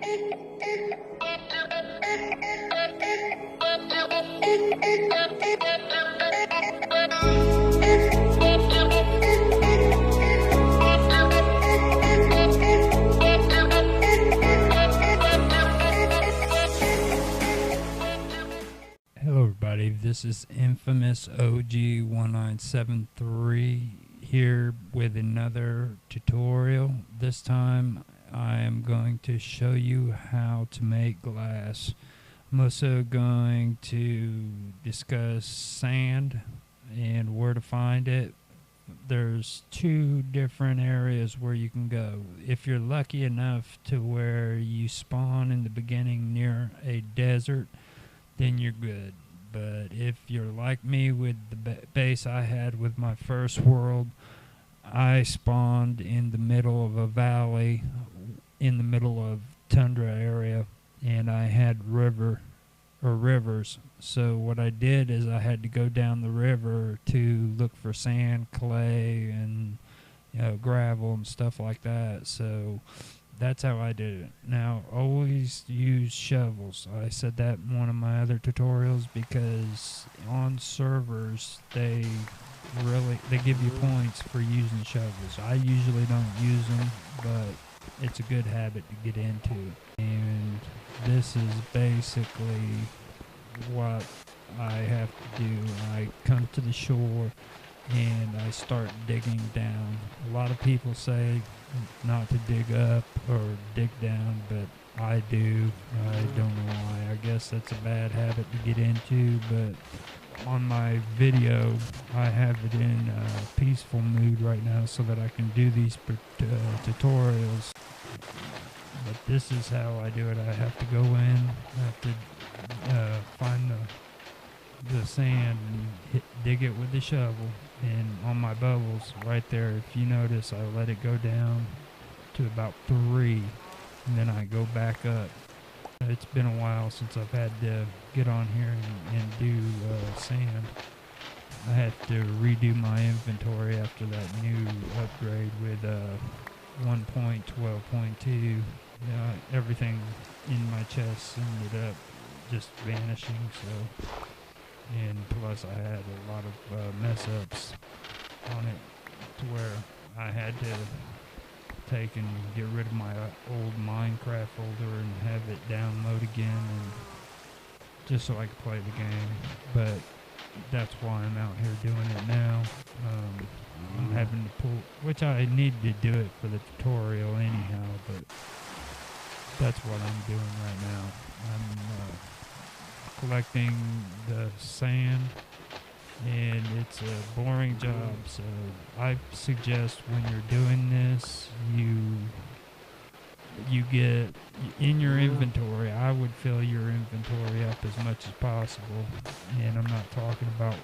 Hello everybody, this is Infamous OG1973 here with another tutorial. This time I am going to show you how to make glass. I'm also going to discuss sand and where to find it. There's two different areas where you can go. If you're lucky enough to where you spawn in the beginning near a desert, then you're good. But if you're like me with the base I had with my first world, I spawned in the middle of a valley, in the middle of tundra area, and I had rivers. So what I did is I had to go down the river to look for sand, clay, and gravel and stuff like that. So that's how I did it. Now, always use shovels. I said that in one of my other tutorials because on servers they give you points for using shovels. I usually don't use them, but it's a good habit to get into. And this is basically what I have to do. I come to the shore and I start digging down. A lot of people say not to dig up or dig down, but I do. I don't know why. I guess that's a bad habit to get into, but on my video I have it in peaceful mood right now so that I can do these tutorials. But this is how I do it. I have to go in, I have to find the sand and dig it with the shovel. And on my bubbles right there, if you notice, I let it go down to about 3 and then I go back up. It's been a while since I've had to get on here and do sand. I had to redo my inventory after that new upgrade with 1.12.2. Everything in my chest ended up just vanishing, so, and plus I had a lot of mess ups on it to where I had to take and get rid of my old Minecraft folder and have it download again, and just so I could play the game. But that's why I'm out here doing it now. I'm having to pull, which I need to do it for the tutorial anyhow, but that's what I'm doing right now. I'm collecting the sand, and it's a boring job, so I suggest when you're doing this, you get in your inventory. I would fill your inventory up as much as possible, and I'm not talking about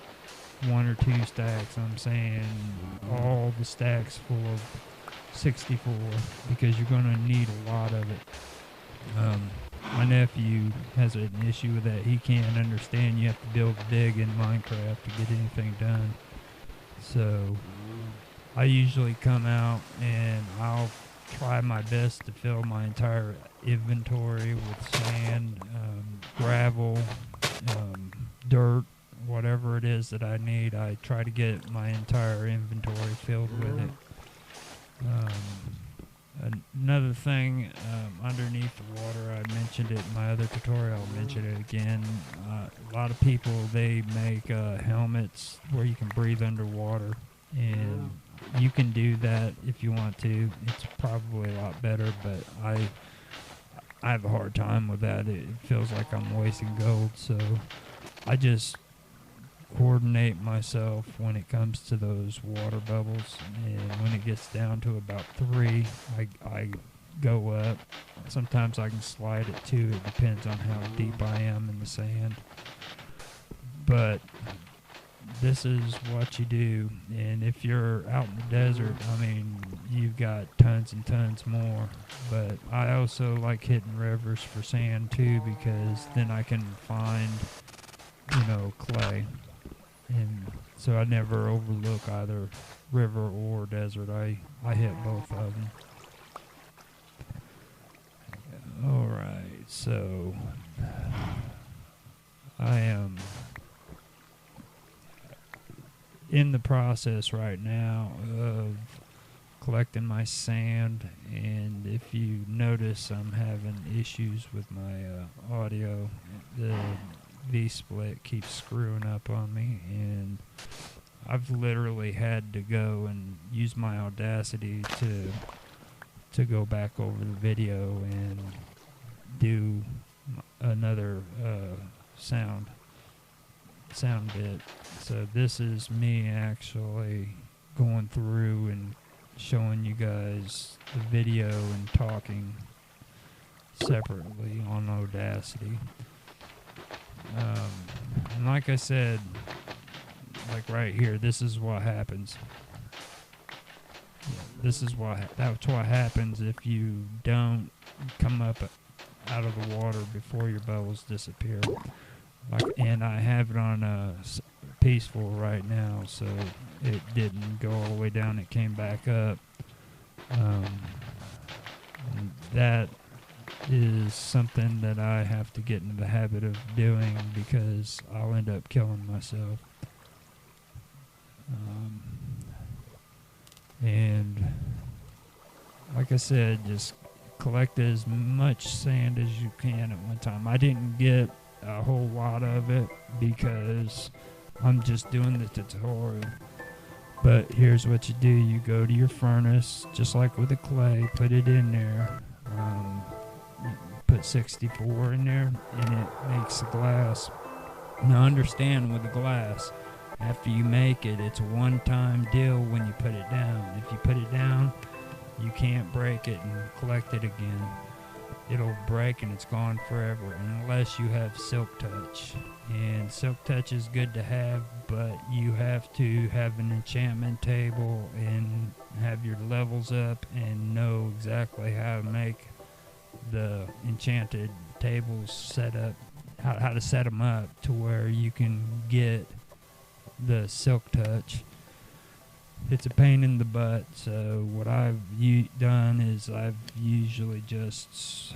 1 or 2 stacks. I'm saying all the stacks full of 64, because you're going to need a lot of it. My nephew has an issue with that. He can't understand you have to build a dig in Minecraft to get anything done. So I usually come out and I'll try my best to fill my entire inventory with sand, gravel, dirt, whatever it is that I need. I try to get my entire inventory filled with it. Another thing, underneath the water, I mentioned it in my other tutorial, I'll mention it again. A lot of people, they make helmets where you can breathe underwater, and you can do that if you want to. It's probably a lot better, but I have a hard time with that. It feels like I'm wasting gold, so I just coordinate myself when it comes to those water bubbles, and when it gets down to about 3, I go up. Sometimes I can slide it too. It depends on how deep I am in the sand. But this is what you do, and if you're out in the desert, I mean, you've got tons and tons more. But I also like hitting rivers for sand too, because then I can find, clay. And so I never overlook either river or desert. I hit both of them. Alright. So I am in the process right now of collecting my sand, and if you notice, I'm having issues with my audio. The V-split keeps screwing up on me, and I've literally had to go and use my Audacity to go back over the video and do another sound bit. So this is me actually going through and showing you guys the video and talking separately on Audacity. And like I said, like right here, this is what happens. That's what happens if you don't come up out of the water before your bubbles disappear. And I have it on peaceful right now, so it didn't go all the way down. It came back up. And that is something that I have to get into the habit of doing, because I'll end up killing myself. And like I said, just collect as much sand as you can at one time. I didn't get a whole lot of it because I'm just doing the tutorial. But here's what you do. You go to your furnace, just like with the clay, put it in there. Put 64 in there, and it makes the glass. Now understand, with the glass, after you make it, it's a one-time deal when you put it down. If you put it down, you can't break it and collect it again. It'll break and it's gone forever, unless you have Silk Touch. And Silk Touch is good to have, but you have to have an enchantment table and have your levels up and know exactly how to make the enchanted tables set up, how to set them up to where you can get the Silk Touch. It's a pain in the butt, so what I've done is I've usually just,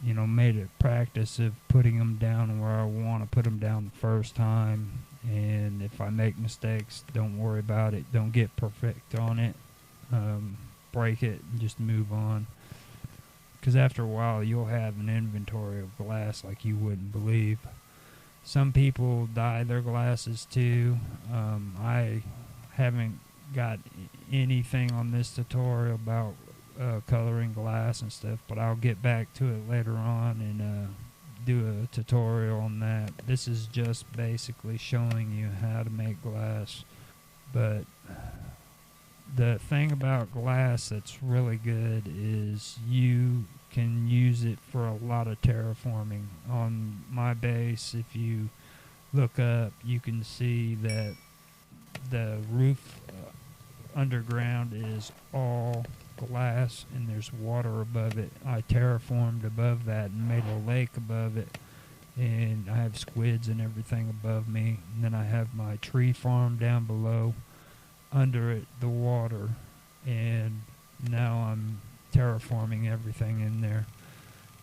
made a practice of putting them down where I want to put them down the first time, and if I make mistakes, don't worry about it. Don't get perfect on it. Break it and just move on. Because after a while, you'll have an inventory of glass like you wouldn't believe. Some people dye their glasses too. I haven't got anything on this tutorial about coloring glass and stuff, but I'll get back to it later on and do a tutorial on that. This is just basically showing you how to make glass. But the thing about glass that's really good is you can use it for a lot of terraforming. On my base, if you look up, you can see that the roof underground is all glass and there's water above it. I terraformed above that and made a lake above it, and I have squids and everything above me, and then I have my tree farm down below, under it the water, and now I'm terraforming everything in there.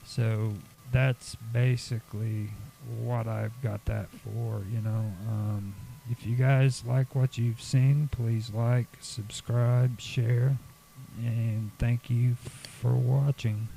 So that's basically what I've got that for. If you guys like what you've seen, please like, subscribe, share, and thank you for watching.